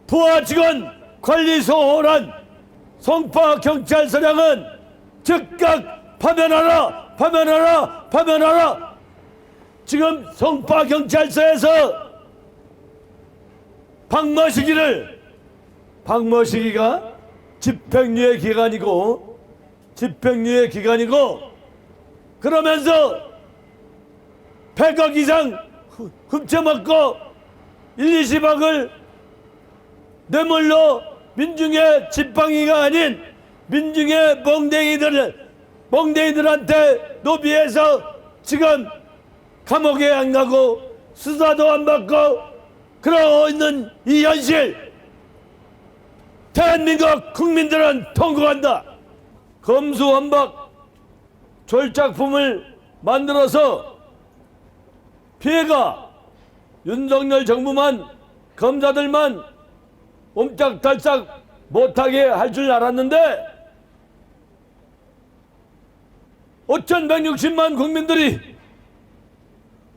부하 직원 관리 소홀한 송파경찰서장은 즉각 파면하라! 파면하라! 파면하라! 지금 송파경찰서에서 박머시기가 집행유예 기간이고 그러면서 100억 이상 훔쳐먹고 1, 20억을 뇌물로 민중의 지팡이가 아닌 민중의 멍댕이들한테 노비해서 지금 감옥에 안 가고 수사도 안 받고 그러고 있는 이 현실, 대한민국 국민들은 통곡한다. 검수완박 졸작품을 만들어서 피해가 윤석열 정부만, 검사들만 옴짝달싹 못하게 할 줄 알았는데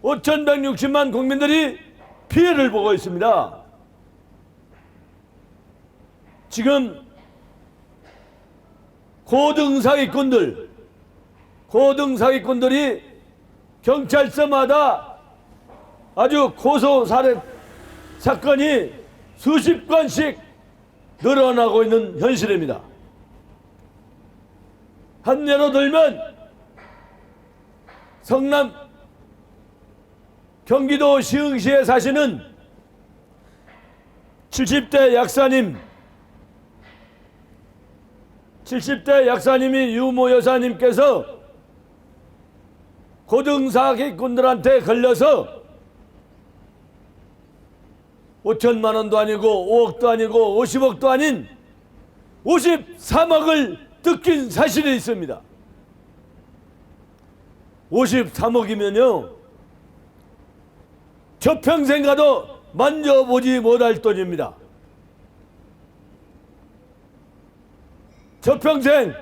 5,160만 국민들이 피해를 보고 있습니다. 지금 고등 사기꾼들이 경찰서마다 아주 고소 살해 사건이 수십 건씩 늘어나고 있는 현실입니다. 한 예로 들면 성남 경기도 시흥시에 사시는 70대 약사님이 유모 여사님께서 고등사기꾼들한테 걸려서 5천만 원도 아니고 5억도 아니고 50억도 아닌 53억을 뜯긴 사실이 있습니다. 53억이면요 저 평생 가도 만져보지 못할 돈입니다. 저 평생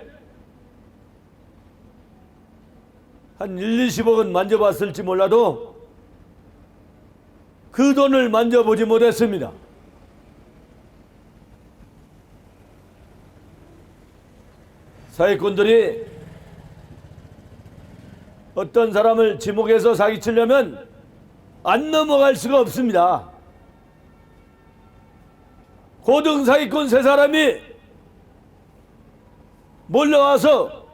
한 1, 20억은 만져봤을지 몰라도 그 돈을 만져보지 못했습니다. 사기꾼들이 어떤 사람을 지목해서 사기치려면 안 넘어갈 수가 없습니다. 고등 사기꾼 3사람이 몰려와서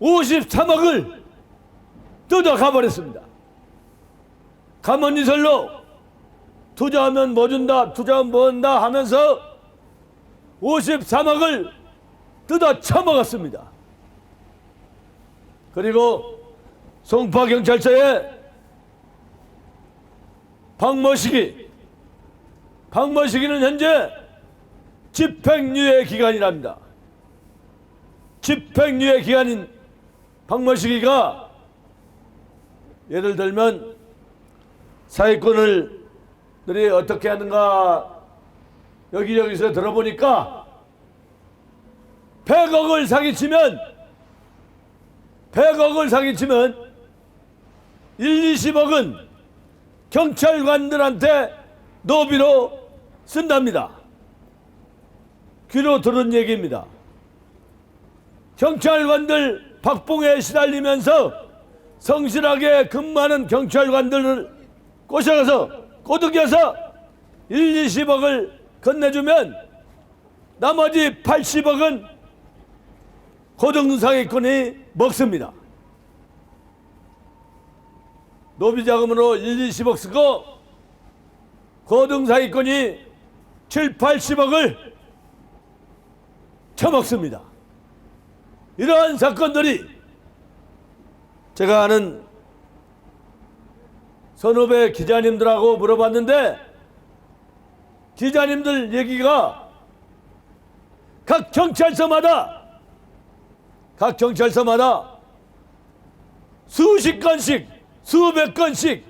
53억을 뜯어가 버렸습니다. 가만히설로 투자하면 뭐 준다, 투자하면 뭐 한다 하면서 53억을 뜯어 쳐먹었습니다. 그리고 송파경찰서에 박머시기는 현재 집행유예 기간이랍니다. 집행유예 기간인 박머시기가 예를 들면 사기꾼들이 어떻게 하는가 여기저기서 들어보니까 100억을 사기치면 1, 20억은 경찰관들한테 노비로 쓴답니다. 귀로 들은 얘기입니다. 경찰관들 박봉에 시달리면서 성실하게 근무하는 경찰관들을 꼬드겨서 1, 20억을 건네주면 나머지 80억은 고등사기꾼이 먹습니다. 노비자금으로 1, 20억 쓰고 고등사기꾼이 7, 80억을 처먹습니다. 이러한 사건들이 제가 아는 선후배 기자님들하고 물어봤는데 기자님들 얘기가 각 경찰서마다 수십 건씩 수백 건씩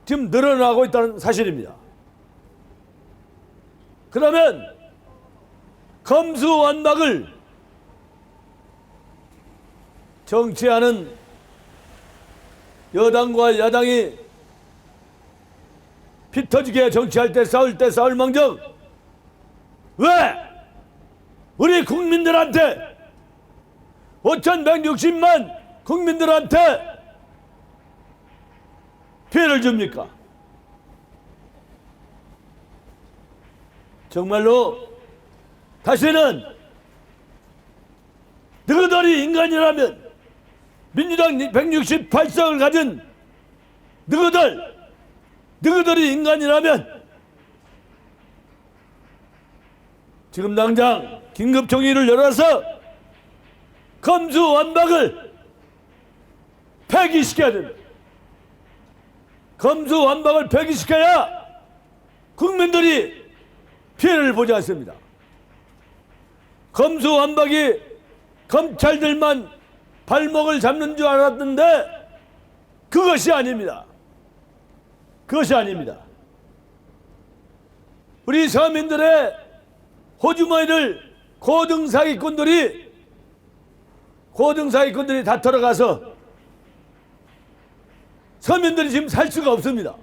지금 늘어나고 있다는 사실입니다. 그러면 검수완박을 정치하는 여당과 야당이 피 터지게 정치할 때 싸울 망정 왜 우리 국민들한테 5,160만 국민들한테 피해를 줍니까? 정말로 다시는 너희들이 인간이라면 민주당 168석을 가진 너희들이 인간이라면 지금 당장 긴급총회를 열어서 검수완박을 폐기시켜야 됩니다. 검수완박을 폐기시켜야 국민들이 피해를 보지 않습니다. 검수완박이 검찰들만 발목을 잡는 줄 알았는데 그것이 아닙니다. 그것이 아닙니다. 우리 서민들의 호주머니를 고등사기꾼들이 다 털어가서 서민들이 지금 살 수가 없습니다.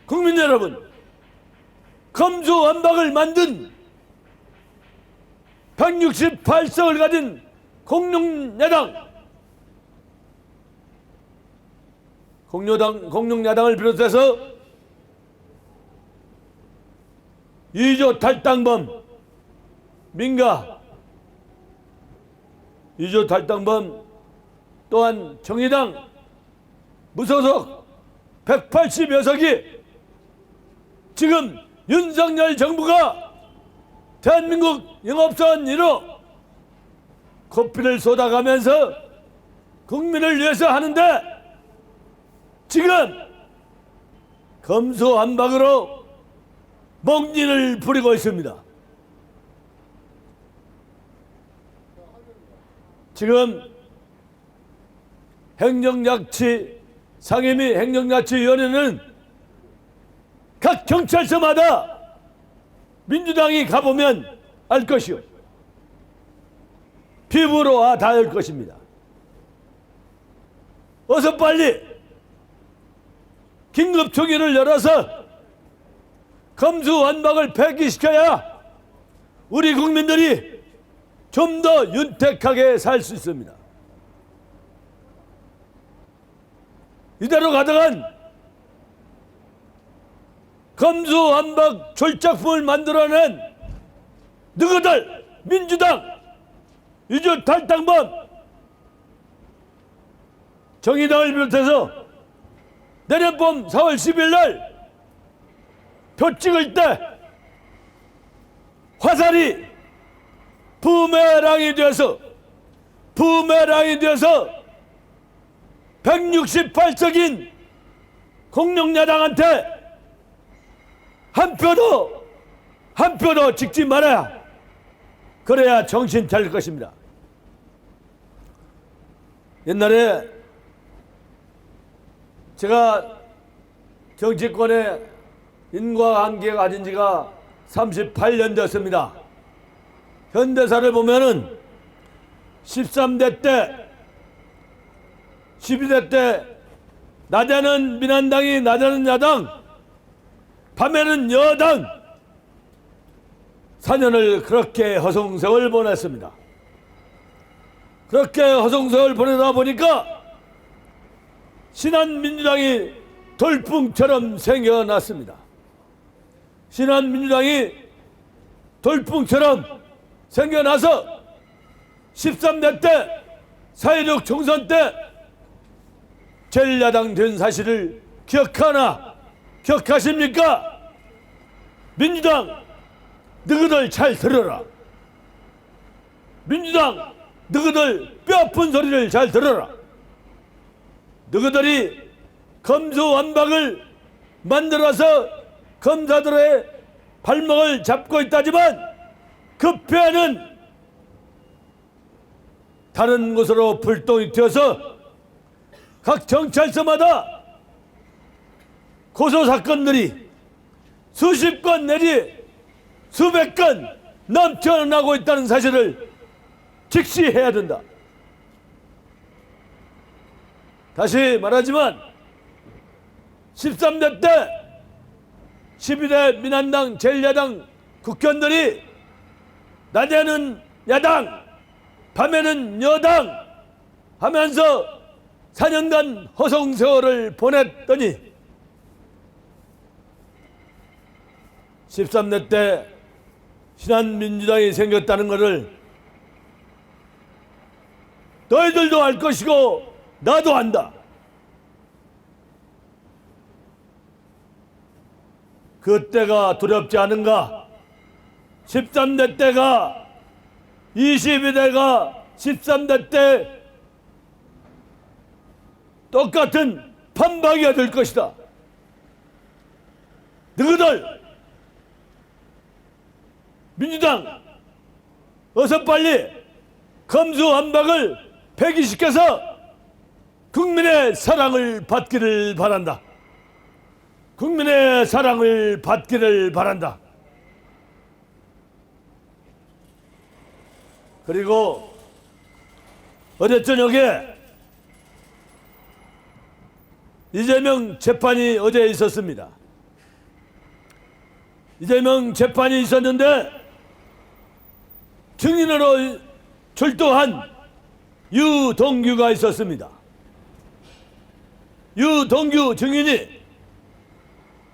국민 여러분, 검수완박을 만든 168석을 가진 공룡야당을 비롯해서 이조 탈당범 민가, 이조 탈당범 또한 정의당 무소속 180여 석이 지금 윤석열 정부가 대한민국 영업사원 1호 코피를 쏟아가면서 국민을 위해서 하는데 지금 검수완박으로 몽진을 부리고 있습니다. 지금 상임위 행정자치위원회는 각 경찰서마다 민주당이 가보면 알 것이요, 피부로 다 알 것입니다. 어서 빨리 긴급총회를 열어서 검수완박을 폐기시켜야 우리 국민들이 좀 더 윤택하게 살 수 있습니다. 이대로 가다간 검수완박 졸작품을 만들어낸 너희들 민주당 이조 탈당범 정의당을 비롯해서 내년 봄 4월 10일 날 표 찍을 때 화살이 부메랑이 되어서 168석인 공룡야당한테 한 표도 찍지 말아야, 그래야 정신 차릴 것입니다. 옛날에 제가 정치권에 인과관계가 가진 지가 38년 됐습니다. 현대사를 보면은 13대 때, 12대 때 낮에는 민한당이, 낮에는 야당, 밤에는 여당 4년을 그렇게 허송세월 보냈습니다. 그렇게 허송세월 보내다 보니까 신한민주당이 돌풍처럼 생겨났습니다. 신한민주당이 돌풍처럼 생겨나서 13대 때 4.16 총선 때 제1야당 된 사실을 기억하십니까? 민주당 너희들 잘 들어라. 민주당 너희들 뼈아픈 소리를 잘 들어라. 너희들이 검수완박을 만들어서 검사들의 발목을 잡고 있다지만 그 폐하는 다른 곳으로 불똥이 튀어서 각 경찰서마다 고소사건들이 수십 건 내지 수백 건 넘쳐나고 있다는 사실을 직시해야 된다. 다시 말하지만 13대 때 12대 민한당 제1야당 국회의원들이 낮에는 야당, 밤에는 여당 하면서 4년간 허송세월을 보냈더니 13대 때 신한민주당이 생겼다는 것을 너희들도 알 것이고 나도 안다. 그때가 두렵지 않은가? 13대 때가 22대가 13대 때 똑같은 판박이가 될 것이다. 너희들 민주당 어서 빨리 검수완박을 폐기시켜서 국민의 사랑을 받기를 바란다. 국민의 사랑을 받기를 바란다. 그리고 어제 저녁에 이재명 재판이 어제 있었습니다. 이재명 재판이 있었는데 증인으로 출두한 유동규가 있었습니다. 유동규 증인이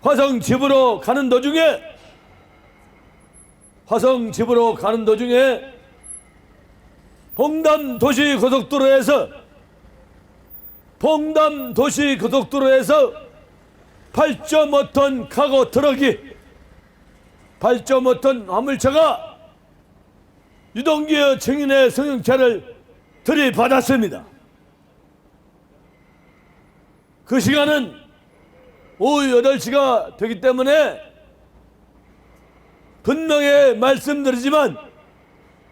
화성 집으로 가는 도중에 봉담 도시고속도로에서 8.5톤 카고 트럭이 8.5톤 화물차가 유동규 증인의 승용차를 들이받았습니다. 그 시간은 오후 8시가 되기 때문에 분명히 말씀드리지만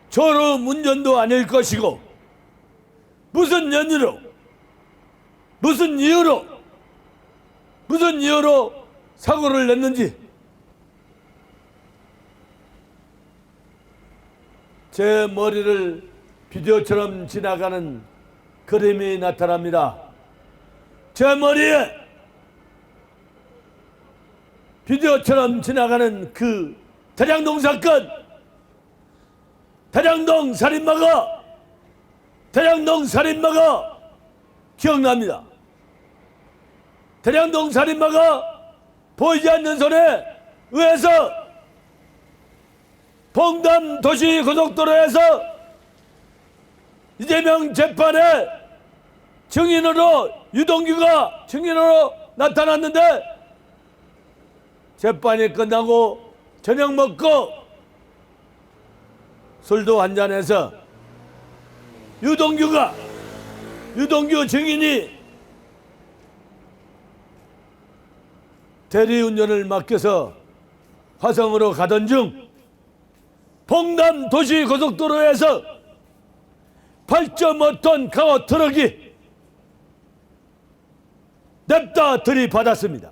졸음 운전도 아닐 것이고 무슨 연유로 무슨 이유로 사고를 냈는지 제 머리를 비디오처럼 지나가는 그림이 나타납니다. 제 머리에 비디오처럼 지나가는 그 대장동 사건, 대장동 살인마가 기억납니다. 대장동 살인마가 보이지 않는 손에 의해서 봉담 도시고속도로에서 이재명 재판에 유동규가 증인으로 나타났는데 재판이 끝나고 저녁 먹고 술도 한잔해서 유동규 증인이 대리운전을 맡겨서 화성으로 가던 중 봉담 도시고속도로에서 8.5톤 카고 트럭이 냅다 들이받았습니다.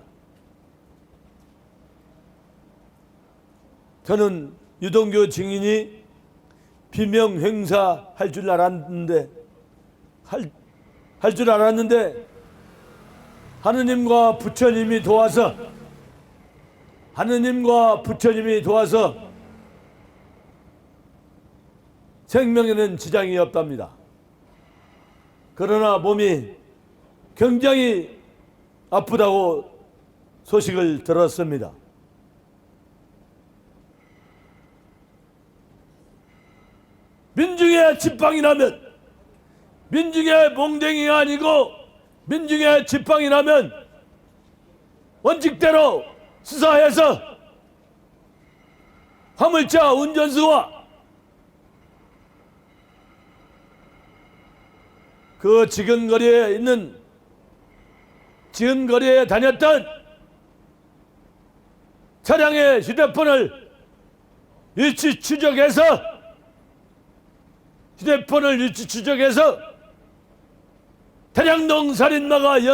저는 유동규 증인이 비명 행사할 줄 알았는데 하느님과 부처님이 도와서 생명에는 지장이 없답니다. 그러나 몸이 굉장히 아프다고 소식을 들었습니다. 민중의 지팡이라면, 민중의 몽댕이가 아니고 민중의 지팡이라면 원칙대로 수사해서 화물차 운전수와 그 지근거리에 다녔던 차량의 휴대폰을 위치 추적해서 대장동 살인마가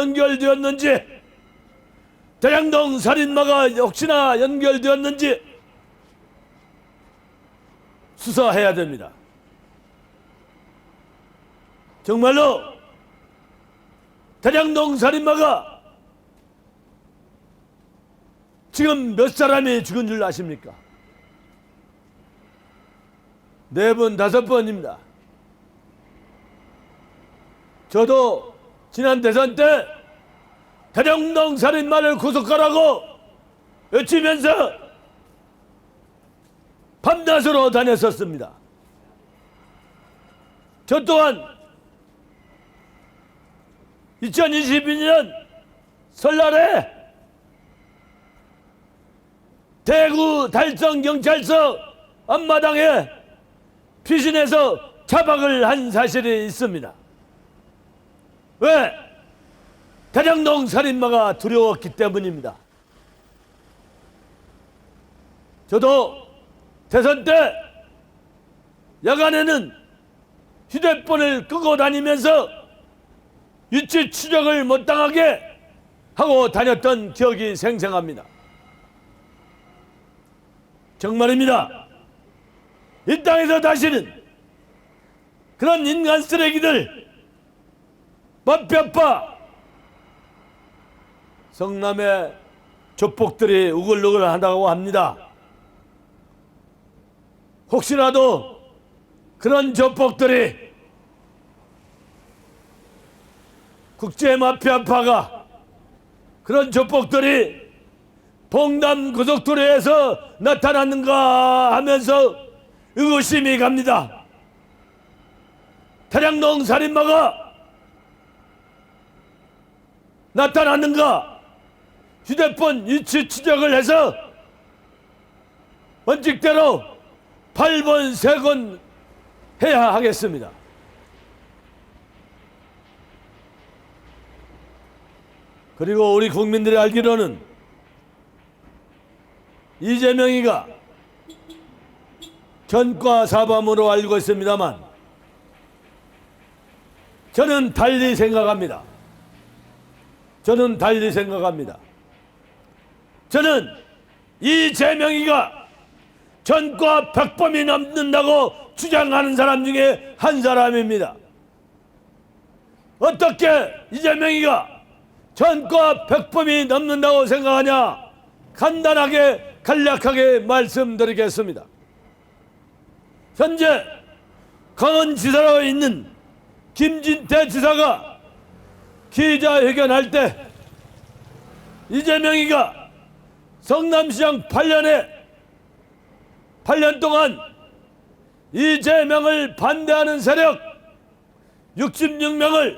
혹시나 연결되었는지 수사해야 됩니다. 정말로 대장동 살인마가 지금 몇 사람이 죽은 줄 아십니까? 4번, 5번입니다. 저도 지난 대선 때 대장동 살인마를 구속하라고 외치면서 밤낮으로 다녔었습니다. 저 또한 2022년 설날에 대구 달성경찰서 앞마당에 피신해서 자박을 한 사실이 있습니다. 왜? 대장동 살인마가 두려웠기 때문입니다. 저도 대선 때 야간에는 휴대폰을 끄고 다니면서 위치 추적을 못 당하게 하고 다녔던 기억이 생생합니다. 정말입니다. 이 땅에서 다시는 그런 인간 쓰레기들 마피아파 성남의 조폭들이 우글우글 한다고 합니다. 혹시라도 그런 조폭들이 국제 마피아파가 그런 조폭들이 봉담 고속도로에서 나타났는가 하면서 의구심이 갑니다. 대장동 살인마가 나타났는가? 휴대폰 위치 추적을 해서 원칙대로 8번, 3건 해야 하겠습니다. 그리고 우리 국민들이 알기로는 이재명이가 전과 사범으로 알고 있습니다만 저는 달리 생각합니다. 저는 이재명이가 전과 100범이 넘는다고 주장하는 사람 중에 한 사람입니다. 어떻게 이재명이가 전과 100범이 넘는다고 생각하냐? 간단하게 간략하게 말씀드리겠습니다. 현재 강원지사로 있는 김진태 지사가 기자회견할 때 이재명이가 성남시장 8년 동안 이재명을 반대하는 세력 66명을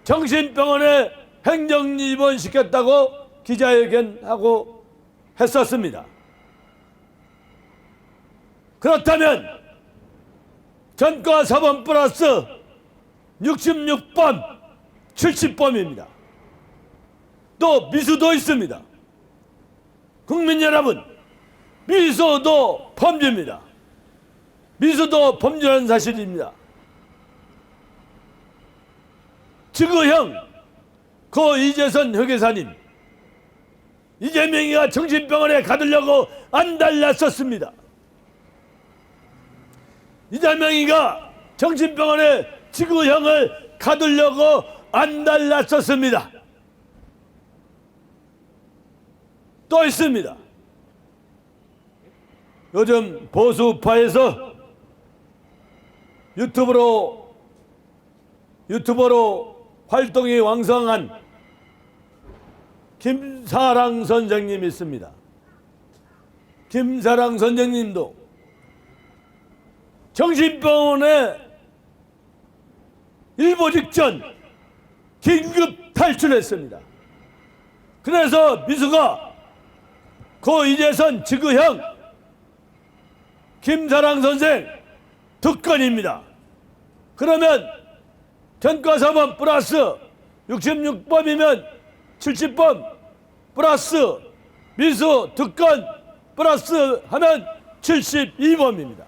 정신병원에 행정입원시켰다고 기자회견하고 했었습니다. 그렇다면 전과 사범 플러스 66범, 70범입니다. 또 미수도 있습니다. 국민 여러분, 미수도 범죄입니다. 미수도 범죄라는 사실입니다. 지구형 고 이재선 회계사님, 이재명이가 정신병원에 가두려고 안달났었습니다. 이재명이가 정신병원에 지구형을 가두려고 안달났었습니다. 또 있습니다. 요즘 보수파에서 유튜버로 활동이 왕성한 김사랑 선생님이 있습니다. 김사랑 선생님도 정신병원에 일보 직전 긴급 탈출했습니다. 그래서 미수가 고 이재선 지구형 김사랑 선생 2건입니다. 그러면 전과사범 플러스 66범이면 70범 플러스 미수 2건 플러스 하면 72범입니다.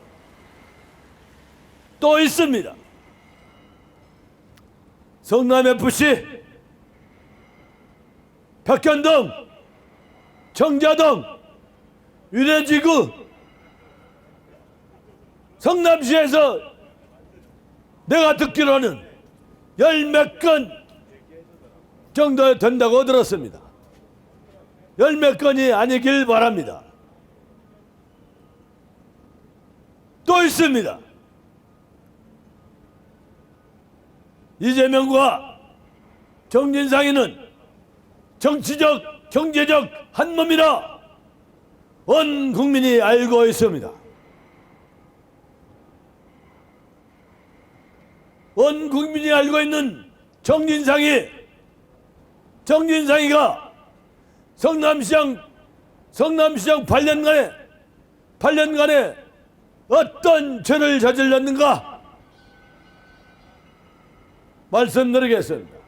또 있습니다. 성남FC, 백현동, 정자동, 위례지구, 성남시에서 내가 듣기로는 10몇 건 정도 된다고 들었습니다. 열몇 건이 아니길 바랍니다. 또 있습니다. 이재명과 정진상이는 정치적, 경제적 한몸이라 온 국민이 알고 있습니다. 온 국민이 알고 있는 정진상이가 성남시장 8년간에 어떤 죄를 저질렀는가 말씀드리겠습니다.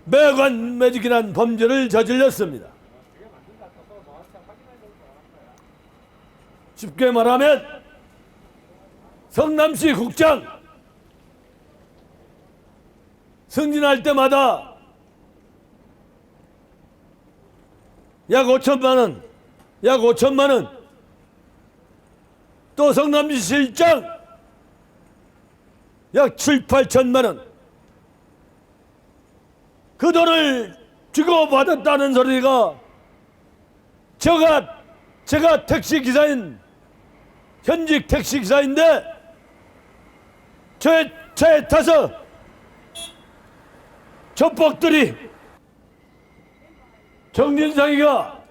매관매직이란 범죄를 저질렀습니다. 쉽게 말하면 성남시 국장 승진할 때마다 약 5천만 원, 또 성남시 실장 약 7, 8천만 원, 그 돈을 주고받았다는 소리가 제가 현직 택시기사인데 차에 타서 조폭들이 정진상이가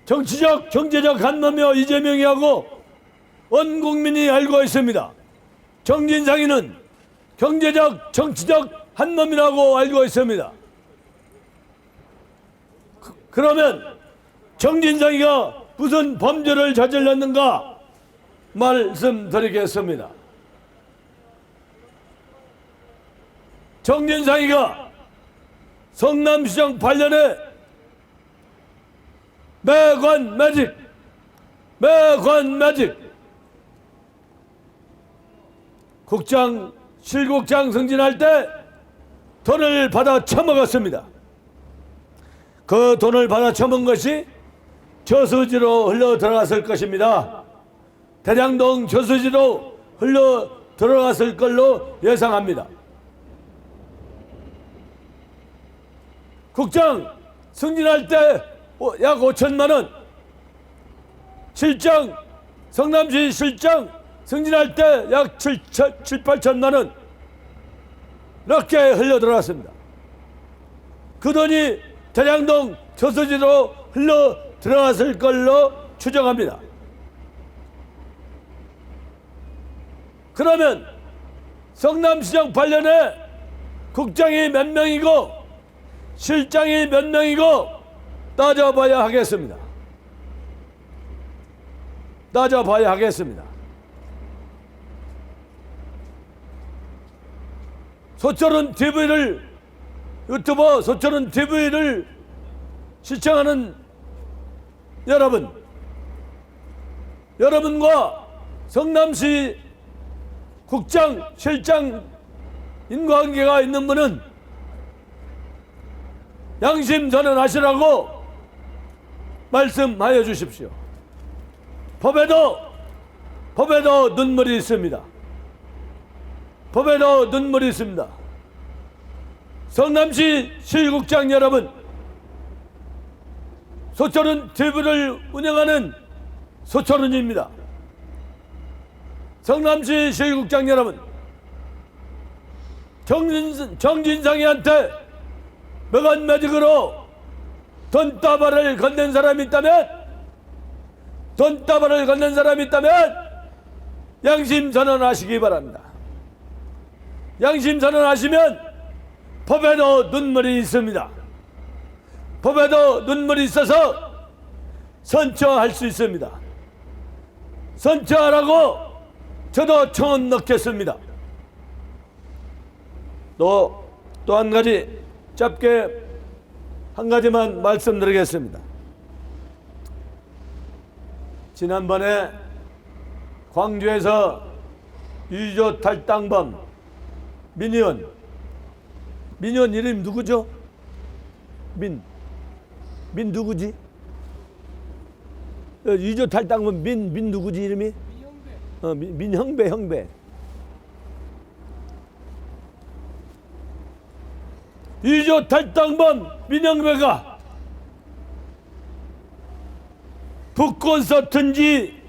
정치적, 경제적 한몸이며 이재명이하고 온 국민이 알고 있습니다. 정진상이는 경제적, 정치적 한몸이라고 알고 있습니다. 그러면 정진상이가 무슨 범죄를 저질렀는가 말씀드리겠습니다. 정진상이가 성남시장 8년에 매관매직 실국장 승진할 때 돈을 받아 처먹었습니다. 그 돈을 받아 처먹은 것이 저수지로 흘러 들어갔을 것입니다. 대장동 저수지로 흘러 들어갔을 걸로 예상합니다. 국장 승진할 때 약 5천만 원, 성남시 실장 승진할 때 약 7, 8천만 원 이렇게 흘러 들어갔습니다. 그 돈이 대장동 저수지로 흘러 들어갔을 걸로 추정합니다. 그러면 성남시장 8년에 국장이 몇 명이고 실장이 몇 명이고 따져봐야 하겠습니다. 유튜버 소철은 TV를 시청하는 여러분과 성남시 국장, 실장 인과관계가 있는 분은 양심 선언하시라고 말씀하여 주십시오. 법에도 눈물이 있습니다. 성남시 시국장 여러분, 소철은 TV를 운영하는 소철은입니다. 성남시 시국장 여러분, 정진상이한테 매관매직으로 돈다발을 건넨 사람이 있다면 양심 선언하시기 바랍니다. 양심 선언하시면 법에도 눈물이 있습니다. 법에도 눈물이 있어서 선처할 수 있습니다. 선처하라고 저도 청원 넣겠습니다. 또 한 가지 짧게 한 가지만 말씀드리겠습니다. 지난번에 광주에서 유조 탈당범 민의원 이름 누구죠? 민 누구지? 유조 탈당범 민 누구지 이름이? 민형배. 위조 탈당범 민영배가 북콘서트인지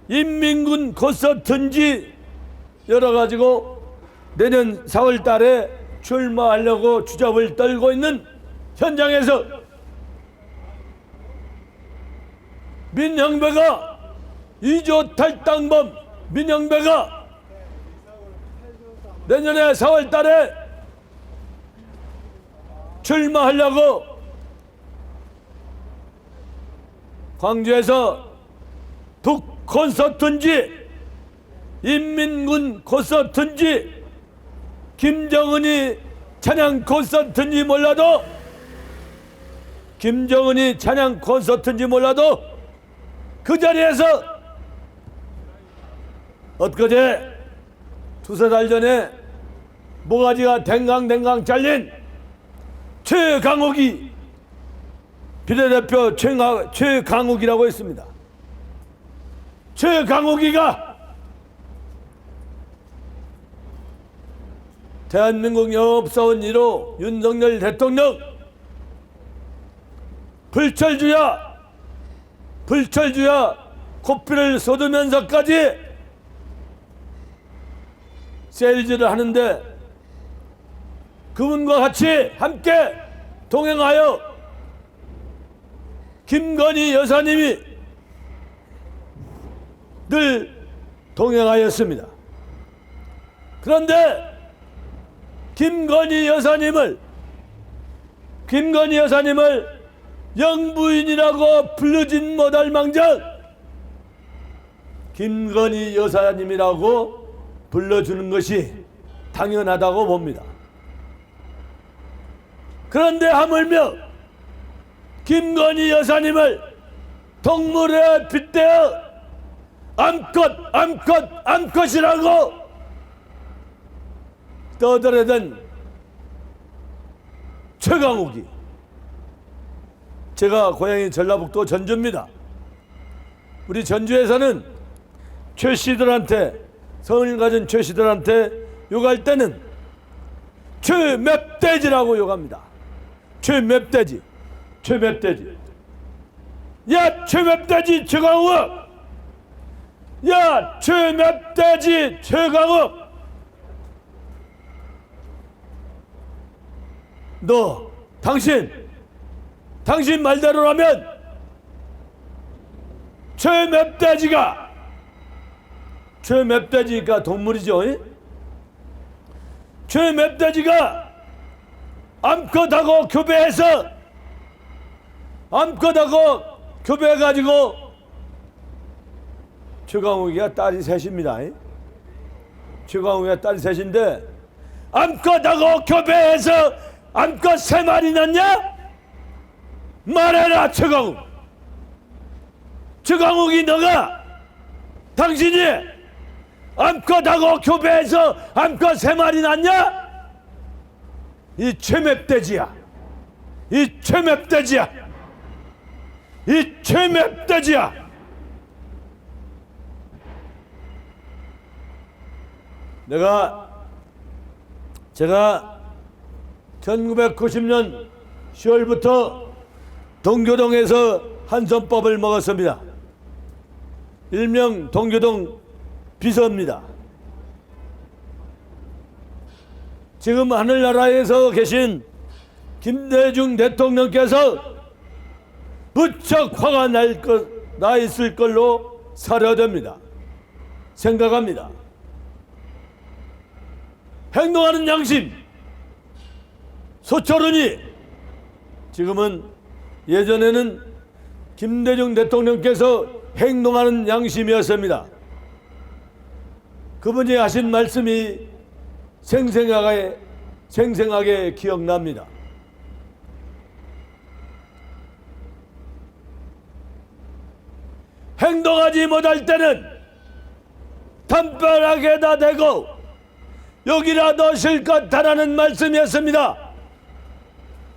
인민군 콘서트인지 열어가지고 내년 4월 달에 출마하려고 주접을 떨고 있는 현장에서 민영배가 위조 탈당범 민영배가 내년에 4월 달에 출마하려고 광주에서 북콘서트인지 인민군 콘서트인지 김정은이 찬양 콘서트인지 몰라도 김정은이 찬양 콘서트인지 몰라도 그 자리에서 엊그제 두세 달 전에 모가지가 댕강댕강 잘린 최강욱이 비례대표 최강욱이라고 했습니다. 최강욱이가 대한민국 영업사원 1호 윤석열 대통령 불철주야 코피를 쏟으면서까지 세일즈를 하는데 그분과 같이 함께 동행하여 김건희 여사님이 늘 동행하였습니다. 그런데 김건희 여사님을 영부인이라고 부르진 못할 망정 김건희 여사님이라고 불러주는 것이 당연하다고 봅니다. 그런데 하물며 김건희 여사님을 동물에 빗대어 암컷이라고 떠들어댄 최강욱이, 제가 고향이 전라북도 전주입니다. 우리 전주에서는 최씨들한테, 성을 가진 최씨들한테 욕할 때는 최맵돼지라고 욕합니다. 최맵돼지. 야, 최맵돼지 최강욱! 야, 최맵돼지 최강욱! 당신 말대로라면 최맵돼지가 동물이죠. 최맵돼지가 암컷하고 교배해가지고 최강욱이가 딸이 셋입니다. 최강욱이가 딸이 셋인데 암컷하고 교배해서 암컷 3마리 낳냐? 말해라 최강욱이 너가 당신이 암컷하고 교배해서 암컷 3마리 낳냐? 이 최맵돼지야. 제가 1990년 10월부터 동교동에서 한선법을 먹었습니다. 일명 동교동 비서입니다. 지금 하늘나라에서 계신 김대중 대통령께서 무척 화가 나 있을 걸로 사료됩니다. 생각합니다. 행동하는 양심, 소철은이 지금은, 예전에는 김대중 대통령께서 행동하는 양심이었습니다. 그분이 하신 말씀이 생생하게 기억납니다. 행동하지 못할 때는 담벼락에다 대고 여기라도 실컷 하라는 말씀이었습니다.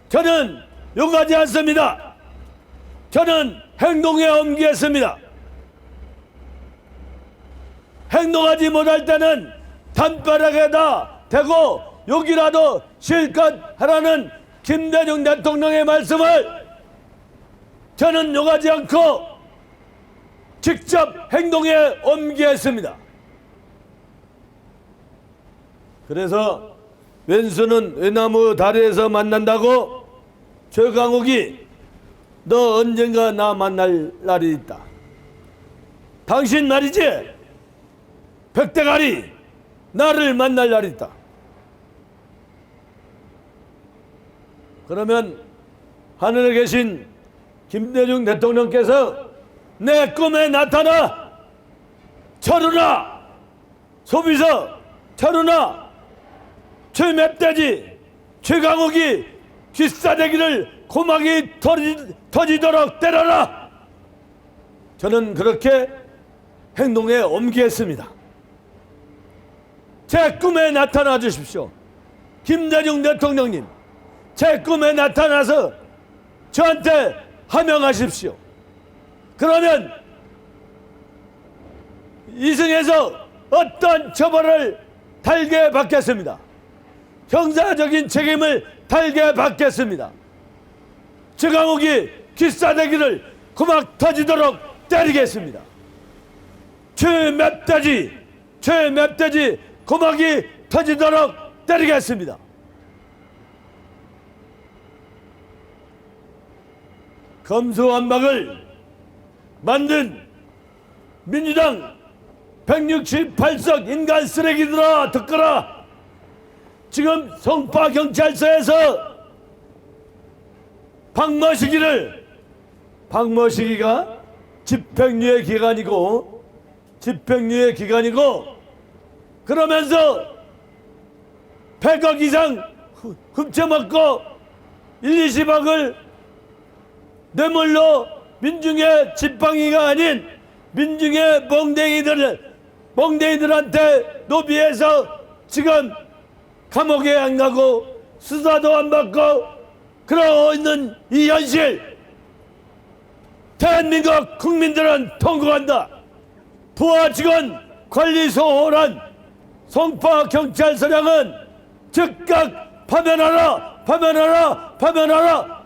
저는 용하지 않습니다. 저는 행동에 옮기겠습니다. 행동하지 못할 때는 담벼락에다 대고 여기라도 실컷 하라는 김대중 대통령의 말씀을 저는 요구하지 않고 직접 행동에 옮기겠습니다. 그래서 왼수는 외나무 다리에서 만난다고 최강욱이 너 언젠가 나 만날 날이 있다. 당신 말이지? 백대가리 나를 만날 날이 있다. 그러면 하늘에 계신 김대중 대통령께서 내 꿈에 나타나 철우나 소비서 철우나 최멧돼지 최강욱이 귀싸대기를 고막이 터지도록 때려라. 저는 그렇게 행동에 옮기겠습니다. 제 꿈에 나타나 주십시오. 김대중 대통령님, 제 꿈에 나타나서 저한테 하명하십시오. 그러면 이승에서 어떤 처벌을 달게 받겠습니다. 형사적인 책임을 달게 받겠습니다. 최강욱이 귀싸대기를 고막 터지도록 때리겠습니다. 최멧돼지 고막이 터지도록 때리겠습니다. 검수완박을 만든 민주당 168석 인간 쓰레기들아 듣거라. 지금 성파경찰서에서 박머시기가 집행유예 기간이고 그러면서 100억 이상 훔쳐먹고 1, 20억을 뇌물로 민중의 지팡이가 아닌 민중의 멍댕이들한테 노비해서 지금 감옥에 안 가고 수사도 안 받고 그러고 있는 이 현실, 대한민국 국민들은 통곡한다. 부하 직원 관리 소홀한 성파경찰서장은 즉각 파면하라.